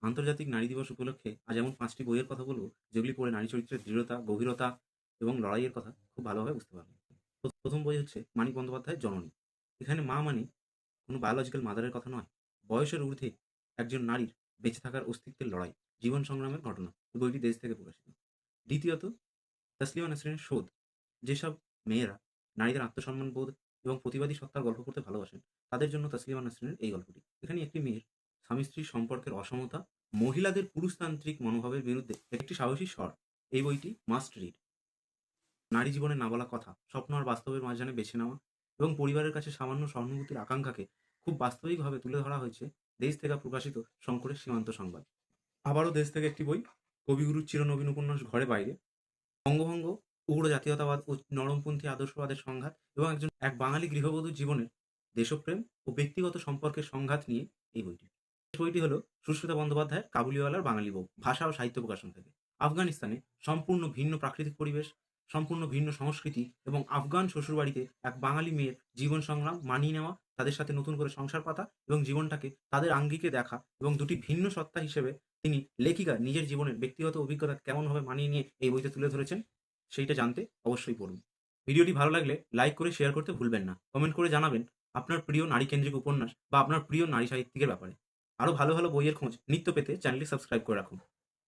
আন্তর্জাতিক নারী দিবস উপলক্ষে আজ এমন ৫টি বইয়ের কথা বলব, যেগুলি পড়ে নারী চরিত্রের দৃঢ়তা, গভীরতা এবং লড়াইয়ের কথা খুব ভালোভাবে বুঝতে পারবেন। প্রথম বই হচ্ছে মানিক বন্দ্যোপাধ্যায়ের 'জননী'। এখানে মা মানে কোনো বায়োলজিক্যাল মাদারের কথা নয়, বয়সের ঊর্ধ্বে একজন নারীর বেঁচে থাকার অস্তিত্বের লড়াই, জীবন সংগ্রামের ঘটনা। এই বইটি দেশ থেকে প্রকাশিত। দ্বিতীয়ত, তাসলিমা নাসরিনের 'শোধ'। যেসব মেয়েরা নারীদের আত্মসম্মান বোধ এবং প্রতিবাদী সত্তার গল্প পড়তে ভালোবাসেন, তাদের জন্য তাসলিমা নাসরিনের এই গল্পটি। এখানে একটি মেয়ের স্বামী-স্ত্রীর সম্পর্কের অসমতা, মহিলাদের পুরুষতান্ত্রিক মনোভাবের বিরুদ্ধে একটি সাহসী স্বর। এই বইটি মাস্ট রিড। নারী জীবনে না বলা কথা, স্বপ্ন আর বাস্তবের মাঝখানে বেছে নেওয়া এবং পরিবারের কাছে সামান্য সহানুভূতির আকাঙ্ক্ষাকে খুব বাস্তবিকভাবে তুলে ধরা হয়েছে দেশ থেকে প্রকাশিত শঙ্করের সীমান্ত সংবাদ। আবারও দেশ থেকে একটি বই, কবিগুরুর চিরনবীন উপন্যাস 'ঘরে বাইরে'। বঙ্গভঙ্গ, উগ্র জাতীয়তাবাদ ও নরমপন্থী আদর্শবাদের সংঘাত এবং এক বাঙালি গৃহবধূর জীবনের দেশপ্রেম ও ব্যক্তিগত সম্পর্কের সংঘাত নিয়ে এই বইটি। শেষ বইটি হলো সুস্মিতা বন্দ্যোপাধ্যায়ের 'কাবুলিওয়ালার বাঙালি বউ', ভাষা ও সাহিত্য প্রকাশন থেকে। আফগানিস্তানে সম্পূর্ণ ভিন্ন প্রাকৃতিক পরিবেশ, সম্পূর্ণ ভিন্ন সংস্কৃতি এবং আফগান শ্বশুরবাড়িতে এক বাঙালি মেয়ের জীবন সংগ্রাম, মানিয়ে নেওয়া, তাদের সাথে নতুন করে সংসার পাতা এবং জীবনটাকে তাদের আঙ্গিকে দেখা এবং দুটি ভিন্ন সত্তা হিসেবে তিনি লেখিকা নিজের জীবনের ব্যক্তিগত অভিজ্ঞতা কেমনভাবে মানিয়ে নিয়ে এই বইতে তুলে ধরেছেন, সেইটা জানতে অবশ্যই পড়ুন। ভিডিওটি ভালো লাগলে লাইক করে শেয়ার করতে ভুলবেন না। কমেন্ট করে জানাবেন আপনার প্রিয় নারীকেন্দ্রিক উপন্যাস বা আপনার প্রিয় নারী সাহিত্যিকের ব্যাপারে। আরও ভালো ভালো বইয়ের খোঁজ নিত্য পেতে চ্যানেলটি সাবস্ক্রাইব করে রাখুন।